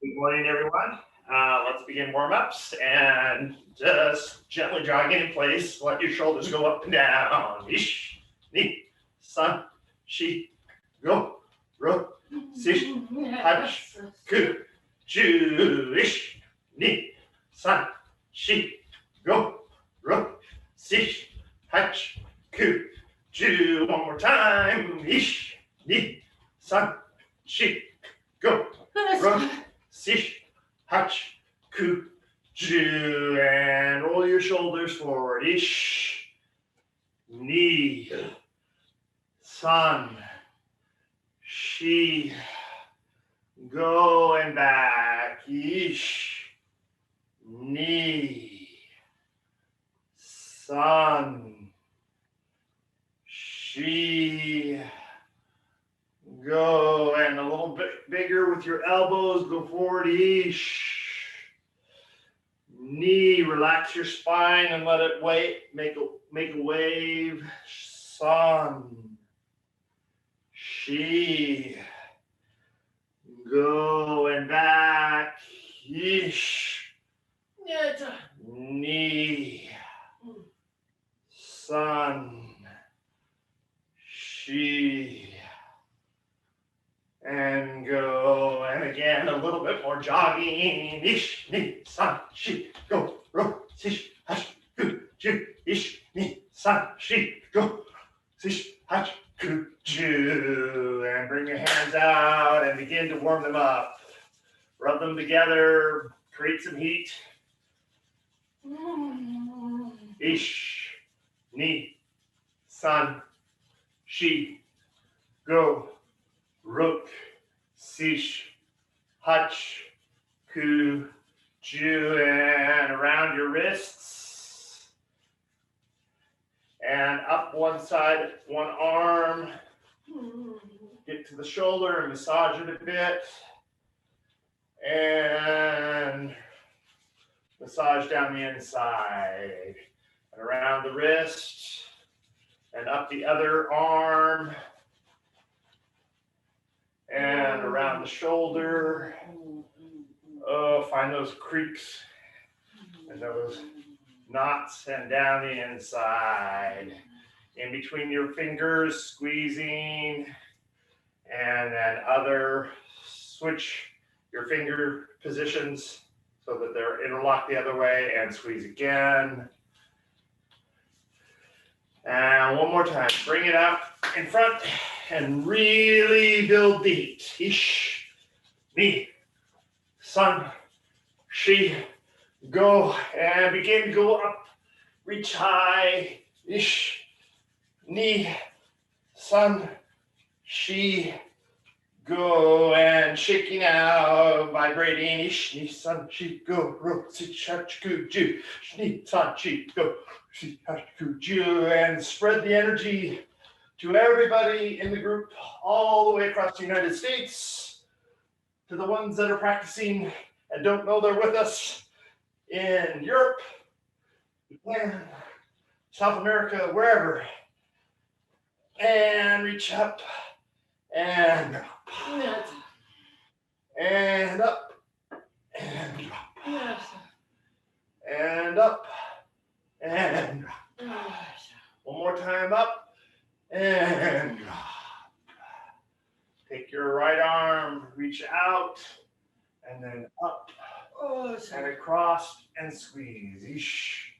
Good morning, everyone. Let's begin warm-ups and just gently jogging in place. Let your shoulders go up and down. Ish, ni, san, shi, go, ro, sish, hach, ku, ju, ish, ni, san, shi, go, ro, sish, hach, ku, ju. One more time. Ish, ni, san, shi, go, ro, sish, hach, ku, ju, and roll your shoulders forward. Ish, ni, san, shi, go and back. Ish, ni, san, shi, go, and a little bit bigger with your elbows. Go forward. Ish. Knee, relax your spine and let it wait. Make a wave. San, shi, go and back. Ish, ni, san, shi, and go. And again, a little bit more jogging. Ish, ni, san, shi, go, ro, sish, hash, ku, ju, ish, ni, san, shi, go, sish, hash, ku, ju. And bring your hands out and begin to warm them up. Rub them together, create some heat. Ish, ni, san, shi, go, rook, sish, hach, ku, ju, and around your wrists. And up one side, one arm. Get to the shoulder and massage it a bit. And massage down the inside. And around the wrist. And up the other arm. And around the shoulder. Oh, find those creaks and those knots, and down the inside. In between your fingers, squeezing. And then switch your finger positions so that they're interlocked the other way, and squeeze again. And one more time. Bring it out in front and really build the heat. Ish, ni, san, shi, go, and begin to go up. Reach high. Ish, ni, san, shi, go, and shaking out, vibrating. Ish, ni, san, shi, go, ro, si, hach, ku, ju, ni, san, shi, go, si, hach, ku, ju, and spread the energy to everybody in the group all the way across the United States, to the ones that are practicing and don't know they're with us in Europe, Japan, South America, wherever. And reach up and up. And up and drop. And up and drop. One more time, up and drop. Take your right arm, reach out, and then up and across and squeeze. Ish,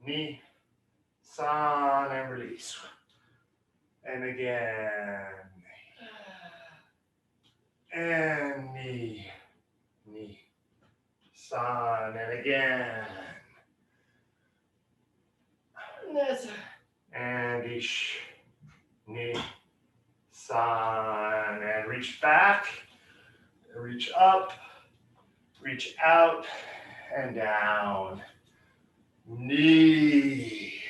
ni, san, and release. And again. And ni, san, and again. And ish, ni, san, and reach back, reach up, reach out, and down. Ni,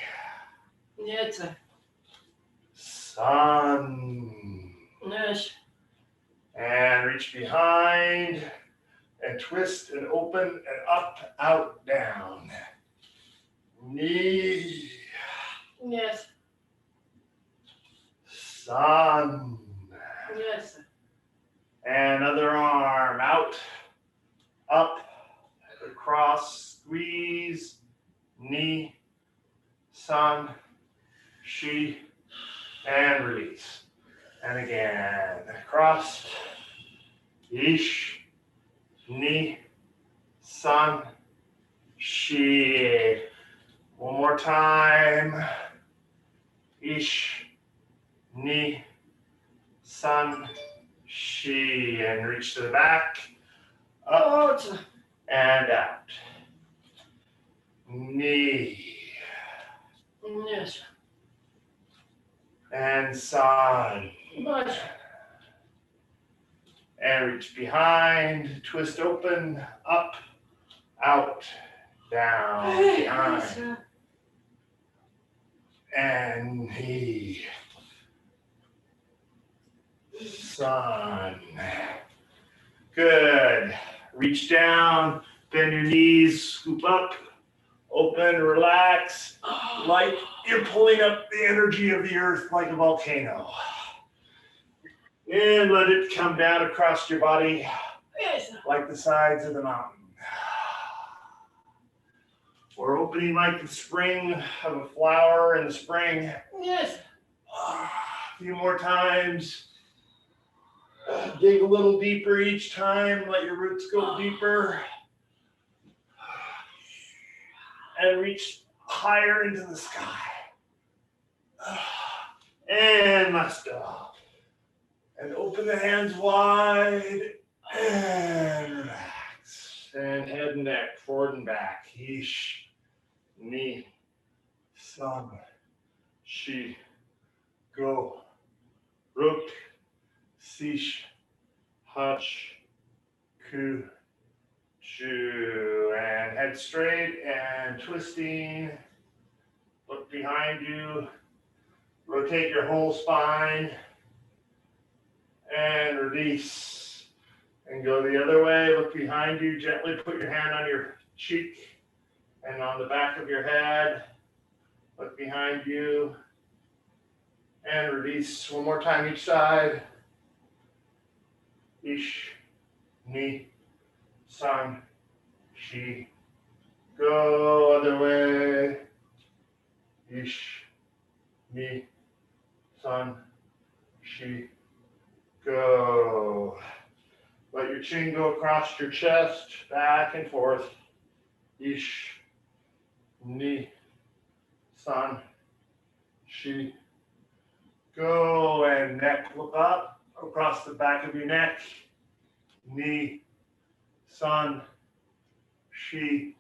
san. And reach behind and twist and open and up, out, down. Ni, san. And other arm out up, across, squeeze, knee, sun, she, and release. And again, across, ish, knee, sun, she. One more time. Ish, knee, sun, she. And reach to the back, up and out. Knee. Yes. And sun. Nice. And reach behind, twist open, up, out, down, behind. And knee. Sun. Good. Reach down, bend your knees, scoop up, open, relax. Like you're pulling up the energy of the earth like a volcano. And let it come down across your body like the sides of the mountain. We're opening like the spring of a flower in the spring. Yes. A few more times. Dig a little deeper each time. Let your roots go deeper. And reach higher into the sky. And let's go. And open the hands wide. And relax. And head and neck, forward and back. Ish. Knee, sun, she, go, rook, sish, hutch, ku, chu, and head straight and twisting. Look behind you, rotate your whole spine, and release. And go the other way, look behind you, gently put your hand on your cheek. And on the back of your head, look behind you, and release. One more time each side. Ish, knee, sun, she, go other way. Ish, knee, sun, she, go. Let your chin go across your chest, back and forth. Ish, knee, sun, she, go, and neck, look up across the back of your neck, knee, sun, she,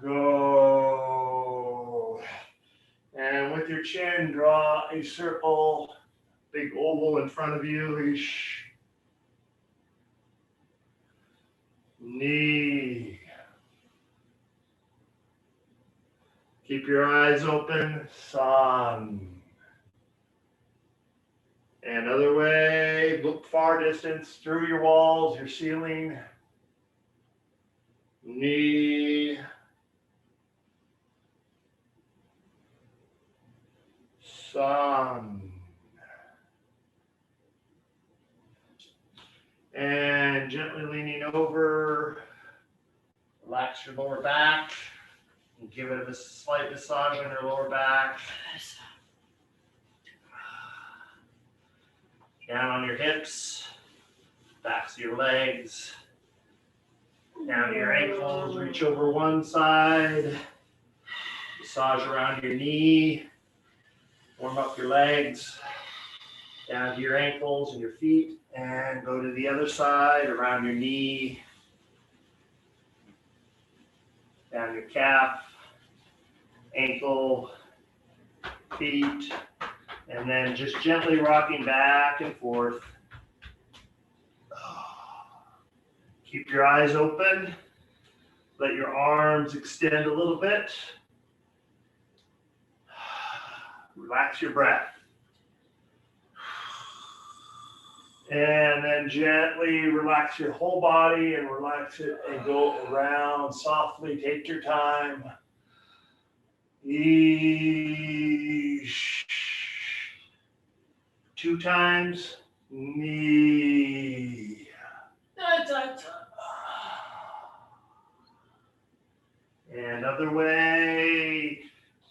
go. And with your chin, draw a circle, big oval in front of you, ish, knee. Keep your eyes open, sun. And other way, look far distance through your walls, your ceiling. Knee. Sun. And gently leaning over, relax your lower back. And give it a slight massage on your lower back. Down on your hips, backs of your legs, down to your ankles, reach over one side, massage around your knee, warm up your legs, down to your ankles and your feet, and go to the other side, around your knee, down your calf, ankle, feet, and then just gently rocking back and forth. Keep your eyes open. Let your arms extend a little bit. Relax your breath. And then gently relax your whole body and relax it and go around softly. Take your time. Eesh. 2 times. Knee. And other way.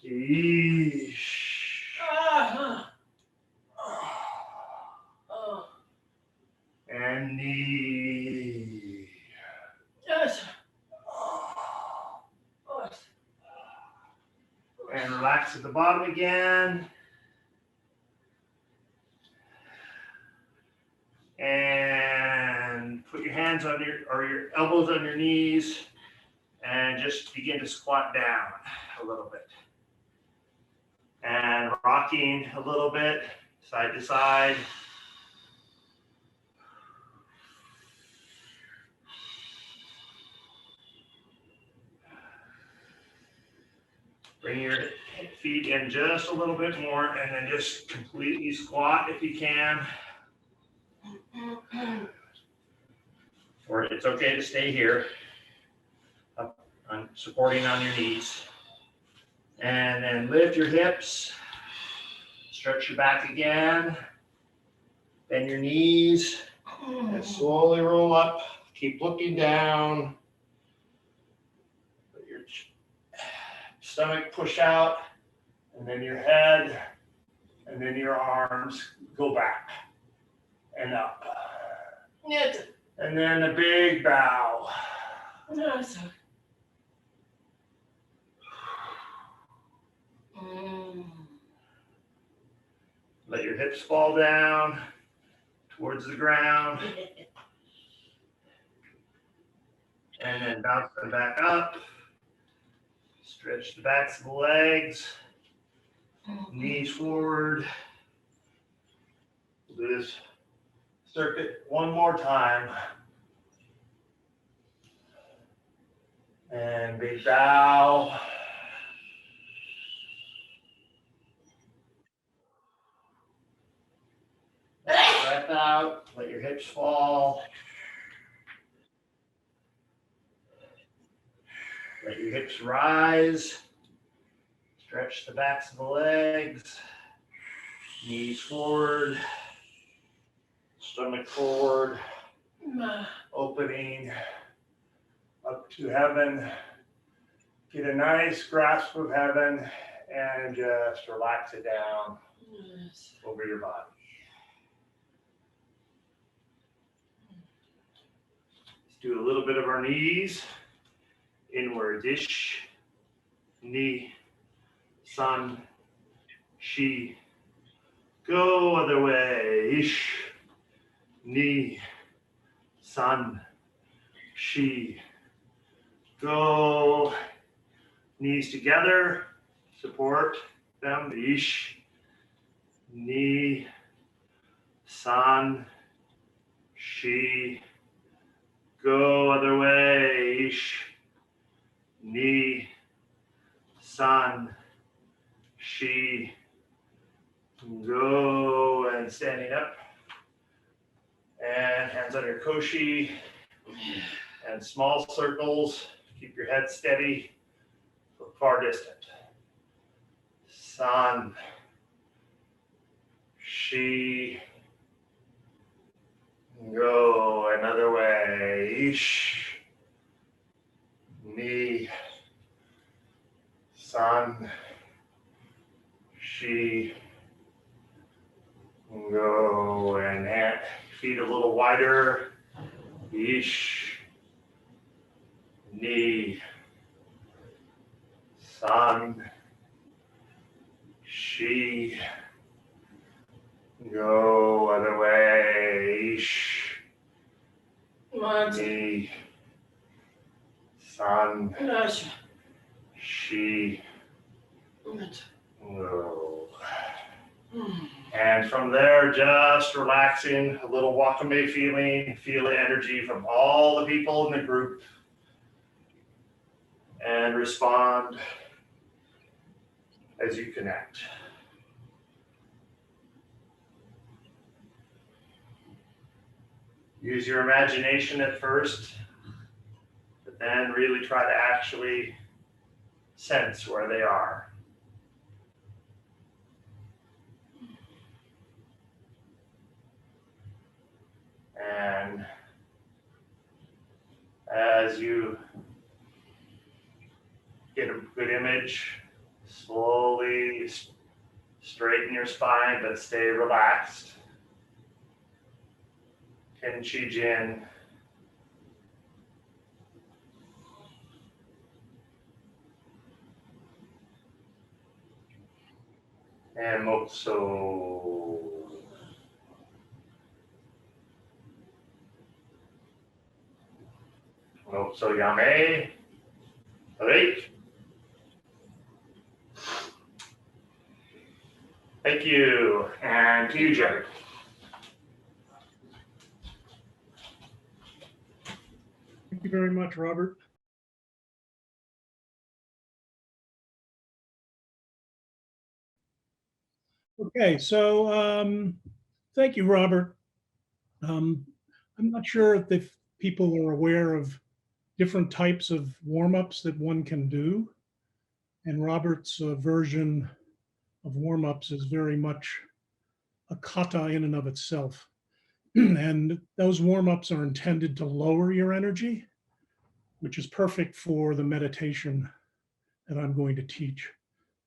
Eesh. And knee. Yes. And relax at the bottom again. And put your hands on your elbows on your knees and just begin to squat down a little bit. And rocking a little bit, side to side. Bring your feet in just a little bit more and then just completely squat if you can. Or it's okay to stay here, up on, supporting on your knees. And then lift your hips, stretch your back again, bend your knees, and slowly roll up. Keep looking down. Let your stomach push out, and then your head, and then your arms go back and up. Yes. And then a big bow. Yes. Let your hips fall down towards the ground. And then bounce them back up. Stretch the backs of the legs. Knees forward. We'll do this circuit one more time. And big bow. Breath out. Let your hips fall. Let your hips rise. Stretch the backs of the legs. Knees forward. Stomach forward. Opening up to heaven. Get a nice grasp of heaven and just relax it down over your body. Let's do a little bit of our knees. Inward ish. Knee. Sun. Shi. Go other way. Ish. Knee. Sun. Shi. Go. Knees together. Support them. Ish. Knee. Sun. Shi. Go other way. Ish. Knee. Sun. Shi. Go. And standing up. And hands on your koshi. And small circles. Keep your head steady. Look far distant. Sun. Shi. Go another way. Ish. Knee. Sun. Shi. Go and feet a little wider. Ish. Knee. Sun. Shi. Go other way. Ish. Knee. Sun. Shi. Go. And from there, just relaxing, a little wakame feeling, feel the energy from all the people in the group, and respond as you connect. Use your imagination at first, but then really try to actually sense where they are. And as you bridge. Slowly straighten your spine, but stay relaxed. Tenchi Jin. And Motso. Motso Yame. Great. Thank you. And to you, Jerry. Thank you very much, Robert. Okay, so thank you, Robert. I'm not sure if people are aware of different types of warm-ups that one can do. And Robert's version of warm-ups is very much a kata in and of itself. And those warm-ups are intended to lower your energy, which is perfect for the meditation that I'm going to teach.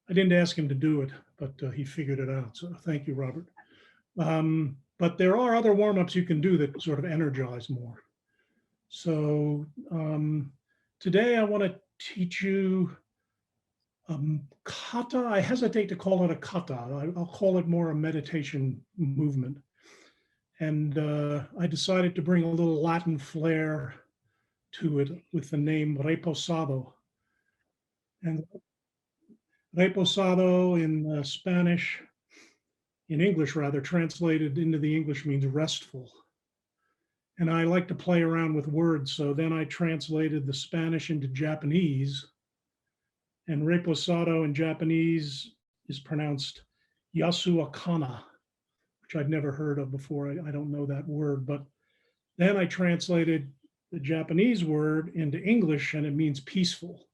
I didn't ask him to do it, but he figured it out. So thank you, Robert. But there are other warm-ups you can do that sort of energize more. So today I want to teach you kata. I hesitate to call it a kata. I'll call it more a meditation movement. And I decided to bring a little Latin flair to it with the name Reposado. And Reposado in Spanish, in English rather, translated into the English means restful. And I like to play around with words. So then I translated the Spanish into Japanese. And reposado in Japanese is pronounced yasu akana, which I'd never heard of before. I don't know that word. But then I translated the Japanese word into English, and it means peaceful.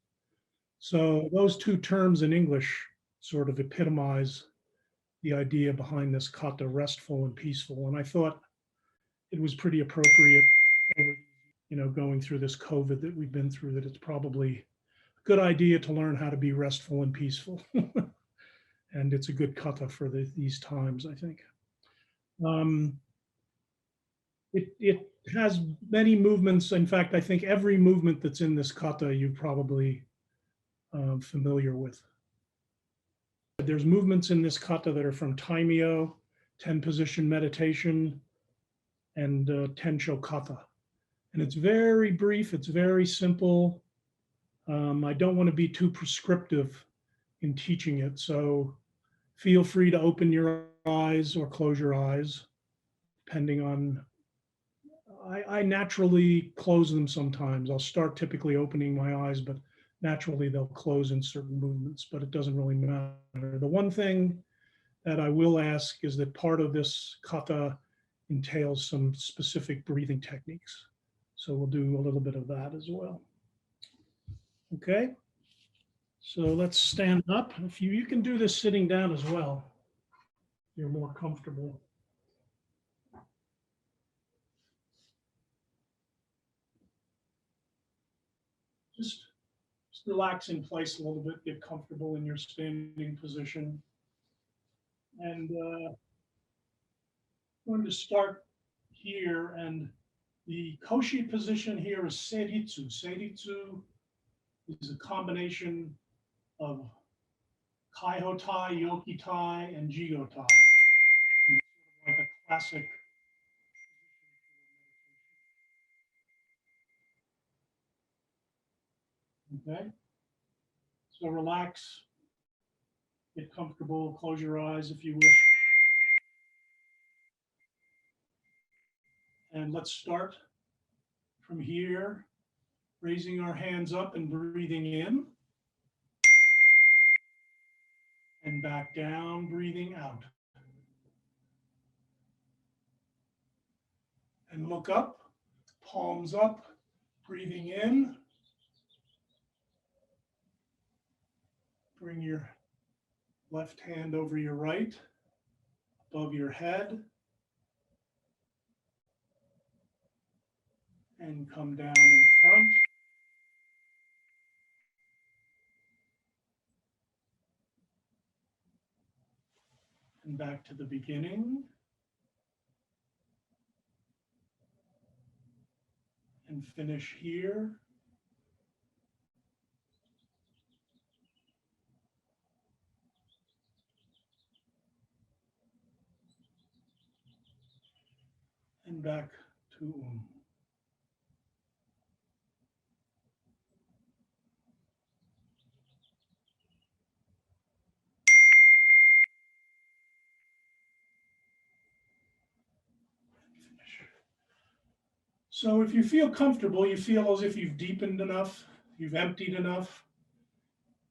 So those two terms in English sort of epitomize the idea behind this kata, restful and peaceful. And I thought it was pretty appropriate, going through this COVID that we've been through, that it's probably a good idea to learn how to be restful and peaceful. And it's a good kata for these times, I think. It has many movements. In fact, I think every movement that's in this kata you're probably familiar with. There's movements in this kata that are from Taimyo, 10 position meditation, and Tensho kata. And it's very brief, it's very simple. I don't want to be too prescriptive in teaching it. So feel free to open your eyes or close your eyes, depending on, I naturally close them sometimes. I'll start typically opening my eyes, but naturally they'll close in certain movements, but it doesn't really matter. The one thing that I will ask is that part of this kata entails some specific breathing techniques. So we'll do a little bit of that as well. Okay, so let's stand up. If you can do this sitting down as well, you're more comfortable. Just relax in place a little bit, get comfortable in your standing position. And I'm going to start here, and the koshi position here is seiritsu. Seiritsu is a combination of kaiho tai, yoki tai, and jigo tai. Like a classic. Okay, so relax, get comfortable, close your eyes if you wish. And let's start from here, raising our hands up and breathing in. And back down, breathing out. And look up, palms up, breathing in. Bring your left hand over your right, above your head. And come down in front. And back to the beginning. And finish here. And back to finish. So if you feel comfortable, you feel as if you've deepened enough, you've emptied enough,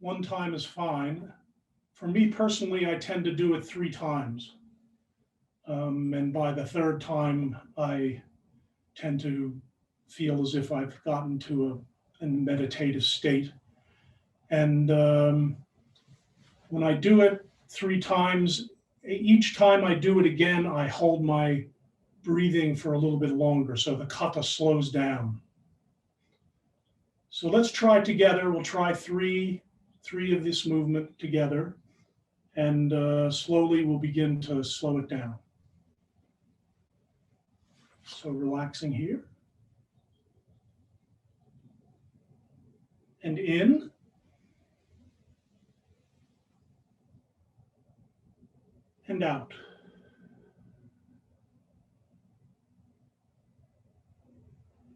one time is fine. For me personally, I tend to do it 3 times. And by the 3rd time, I tend to feel as if I've gotten to a meditative state. And when I do it 3 times, each time I do it again, I hold my breathing for a little bit longer, so the kata slows down. So let's try together. We'll try three of this movement together, and slowly we'll begin to slow it down. So relaxing here. And in. And out.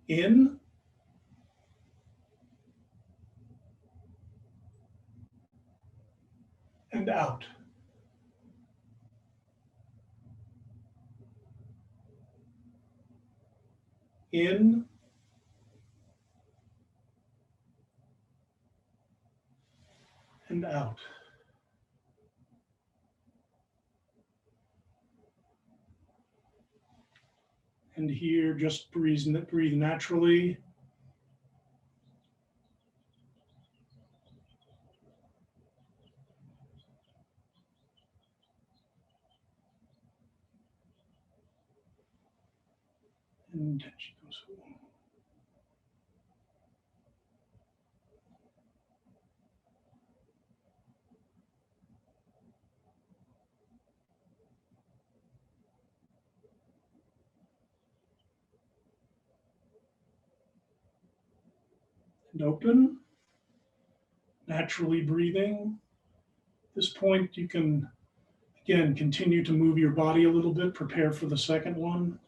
In. And out. In. And out. And here, just breathe naturally. And open, naturally breathing. At this point, you can, again, continue to move your body a little bit, prepare for the second one.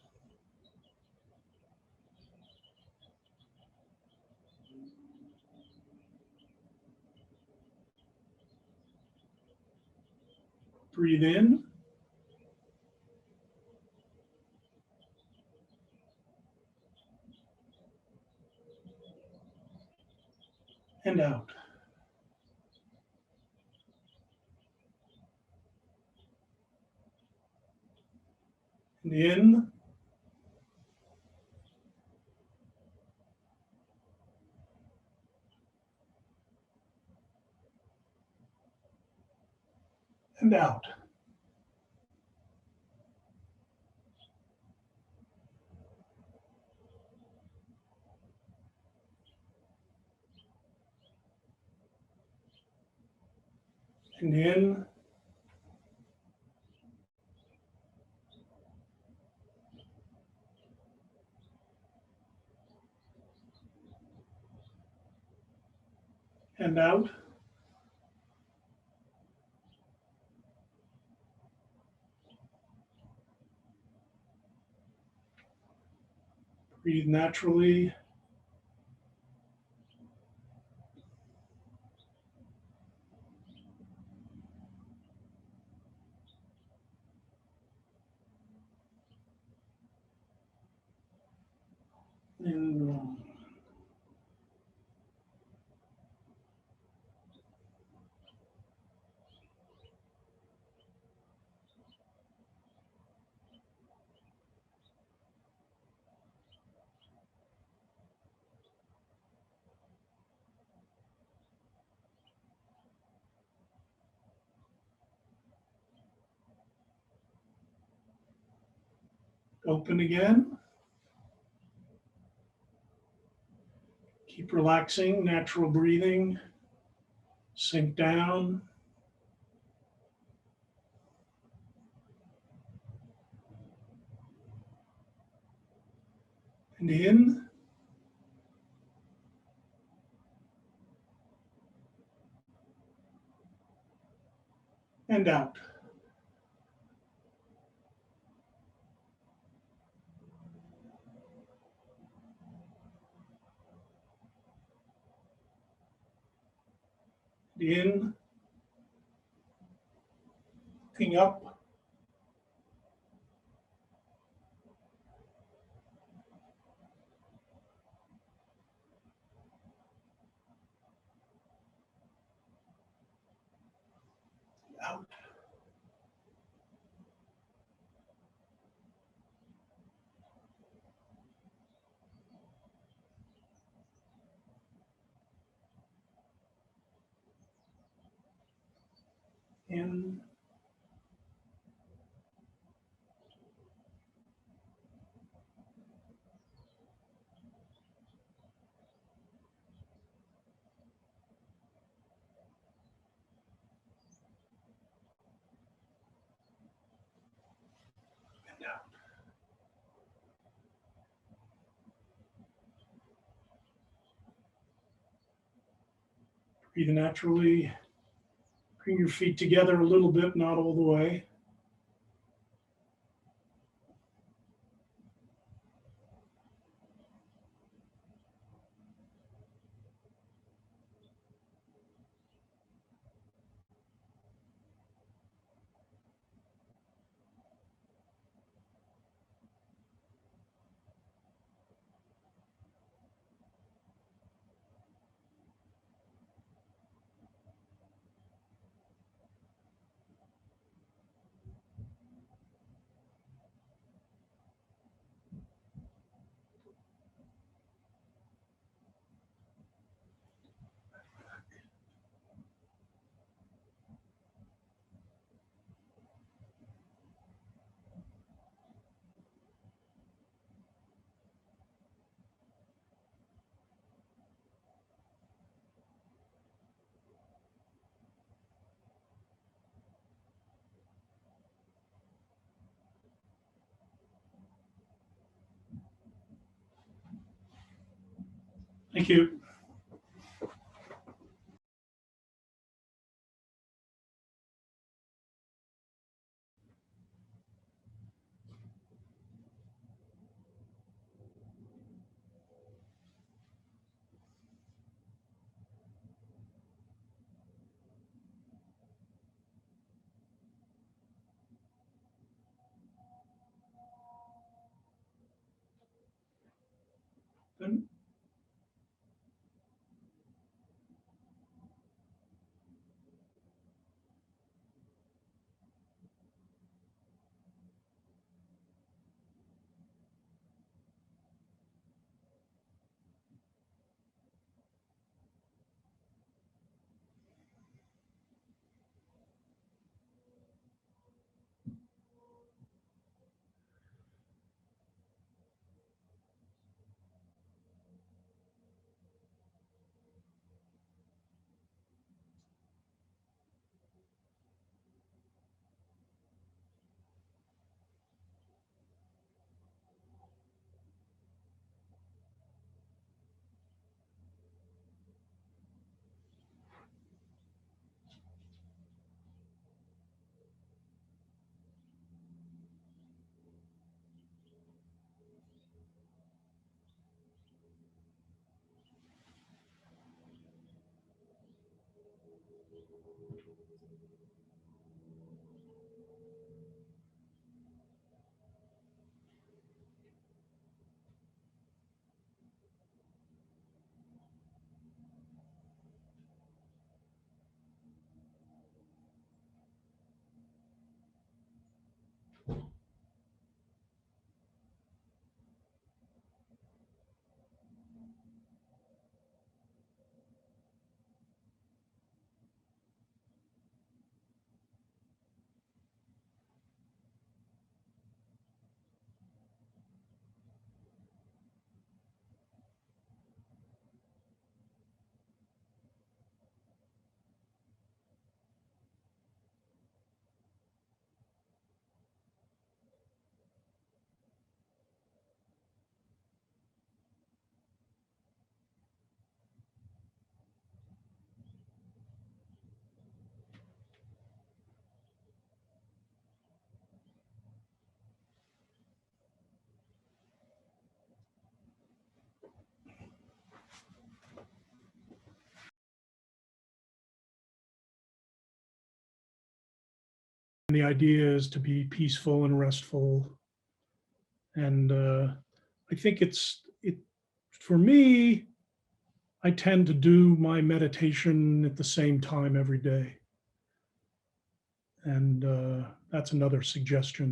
Breathe in. And out. And in. And out. And in. And out. Breathe naturally. And open again. Keep relaxing, natural breathing. Sink down. And in. And out. In. Looking up. Out. In. And out. Breathe naturally. Bring your feet together a little bit, not all the way. Thank you. Then the idea is to be peaceful and restful. And I think it for me, I tend to do my meditation at the same time every day. And that's another suggestion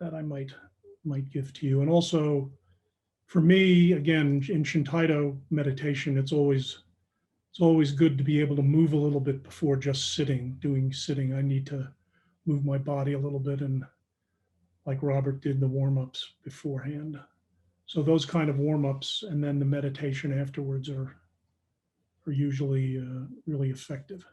that I might give to you. And also for me, again, in Shintaito meditation, it's always good to be able to move a little bit before just doing sitting. I need to move my body a little bit, and like Robert did, the warm-ups beforehand. So those kind of warm-ups and then the meditation afterwards are usually really effective.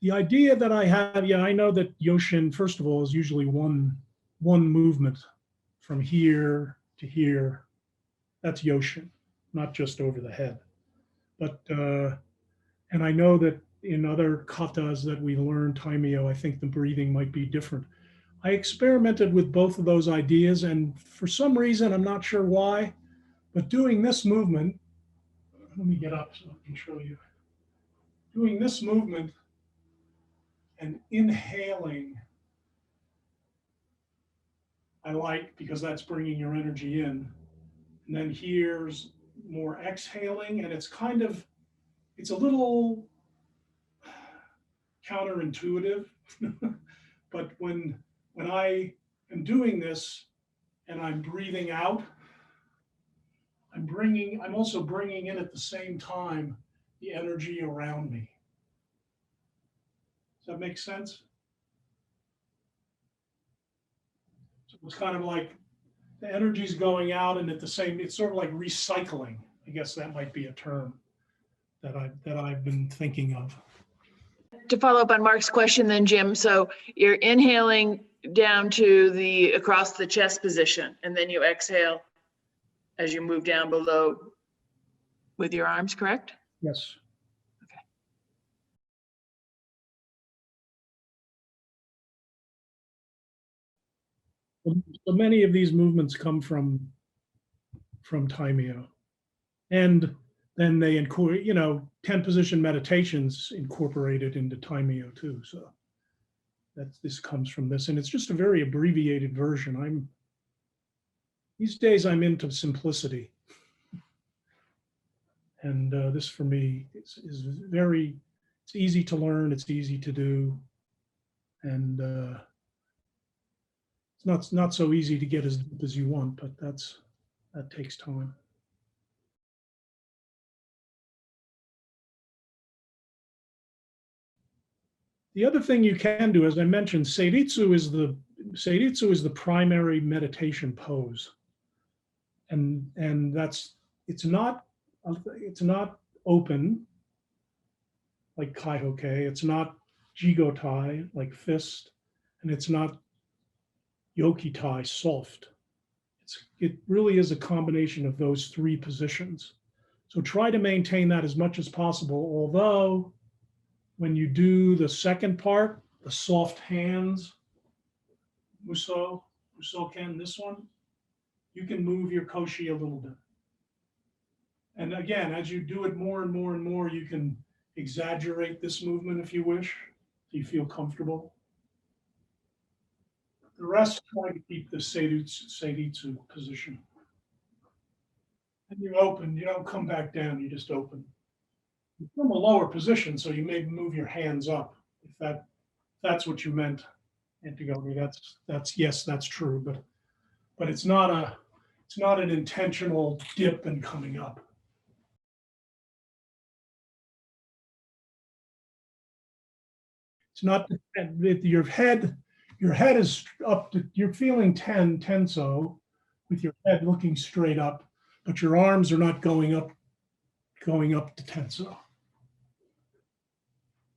The idea that I have, yeah, I know that Yoshin, first of all, is usually one movement from here to here. That's Yoshin, not just over the head. But and I know that in other katas that we learn taimyo, I think the breathing might be different. I experimented with both of those ideas, and for some reason, I'm not sure why, but doing this movement, let me get up so I can show you. Doing this movement and inhaling, I like, because that's bringing your energy in. And then here's more exhaling, and it's a little counterintuitive. But when I am doing this and I'm breathing out, I'm also bringing in at the same time the energy around me. Does that make sense? So it's kind of like the energy's going out, and at the same, it's sort of like recycling. I guess that might be a term that I've been thinking of. To follow up on Mark's question then, Jim, so you're inhaling down to across the chest position, and then you exhale as you move down below with your arms, correct? Yes. So many of these movements come from taimyo, and then they incorporate, 10 position meditations incorporated into taimyo too. So this comes from this, and it's just a very abbreviated version. These days I'm into simplicity, and this for me is it's easy to learn, it's easy to do, and it's not so easy to get as deep as you want, but that takes time. The other thing you can do, as I mentioned, Seiritsu is the primary meditation pose, and it's not open like Kaihoke, it's not Jigotai like fist, and it's not Yokitai soft. It really is a combination of those three positions. So try to maintain that as much as possible, although when you do the second part, the soft hands, Musoken, this one, you can move your koshi a little bit. And again, as you do it more and more and more, you can exaggerate this movement if you wish, so you feel comfortable. The rest, try to keep the Seiritsu position. And you open, you don't come back down, you just open. From a lower position, so you may move your hands up, if that's what you meant, Antigone. That's true, but it's not an intentional dip and coming up. It's not your head is up to, you're feeling tenso with your head looking straight up, but your arms are not going up to tenso.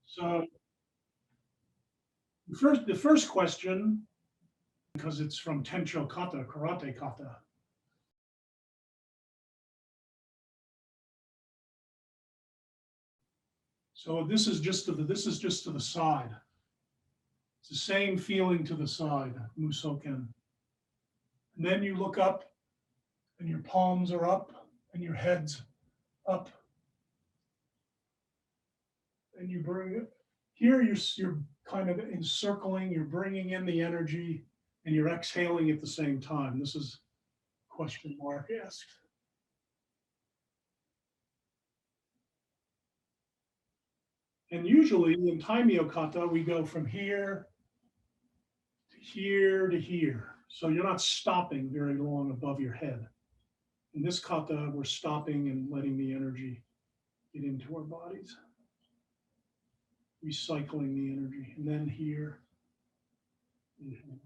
So the first question, because it's from Tencho Kata, Karate Kata. So this is just to the side. It's the same feeling to the side, Musoken. And then you look up, and your palms are up, and your head's up. And you bring it, here you're kind of encircling, you're bringing in the energy and you're exhaling at the same time. This is question mark asked. And usually in Taimyo kata, we go from here to here to here. So you're not stopping very long above your head. In this kata, we're stopping and letting the energy get into our bodies. Recycling the energy. And then here. Inhale.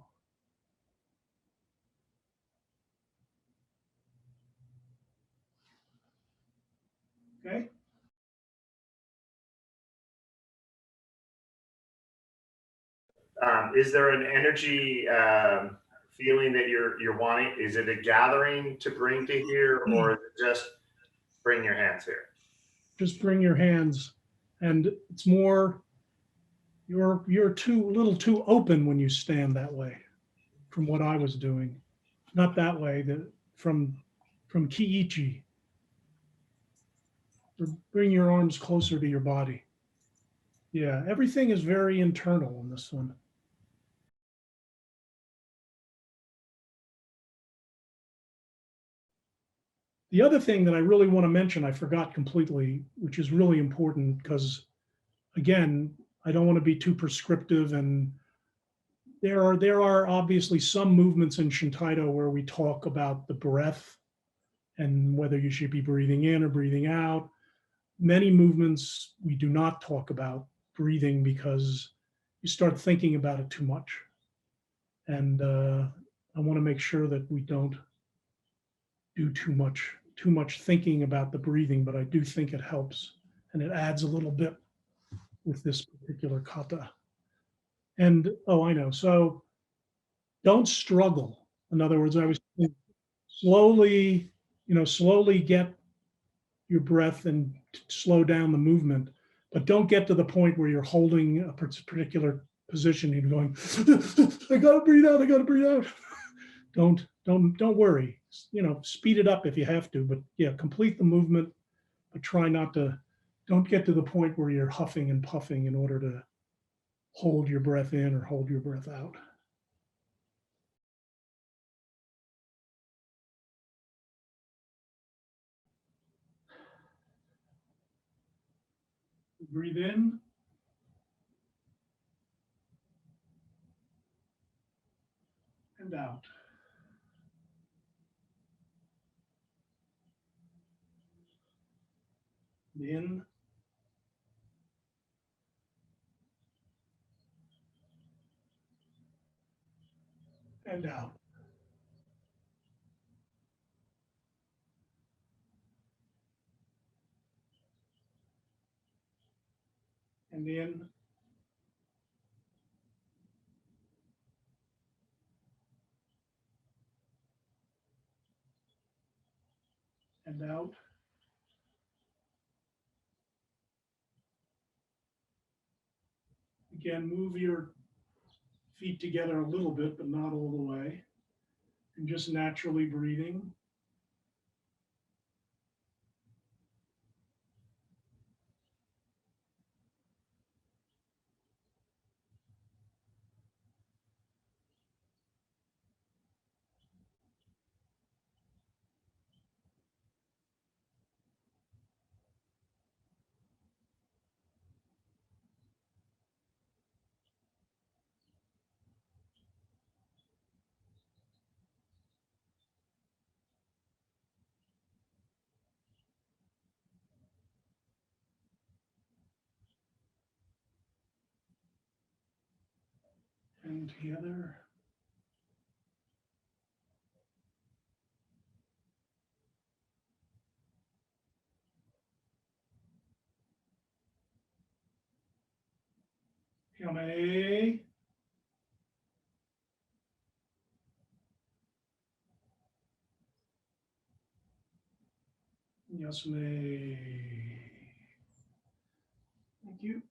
Okay. Is there an energy feeling that you're wanting? Is it a gathering to bring to here, or is it just bring your hands here? Just bring your hands, and it's more. You're little too open when you stand that way. From what I was doing, not that way. From Kiichi. Bring your arms closer to your body. Yeah, everything is very internal in this one. The other thing that I really want to mention, I forgot completely, which is really important because, again, I don't want to be too prescriptive, and there are obviously some movements in Shintaido where we talk about the breath and whether you should be breathing in or breathing out. Many movements we do not talk about breathing because you start thinking about it too much. And I want to make sure that we don't do too much thinking about the breathing, but I do think it helps and it adds a little bit with this particular kata. And oh, I know. So don't struggle. In other words, I was slowly get your breath and slow down the movement, but don't get to the point where you're holding a particular position and going, I gotta breathe out, I gotta breathe out. Don't worry. Speed it up if you have to, but yeah, complete the movement, but don't get to the point where you're huffing and puffing in order to hold your breath in or hold your breath out. Breathe in. And out. In. And out. And in. And out. Again, move your feet together a little bit, but not all the way. And just naturally breathing. And together. Yame. Yasume. Thank you.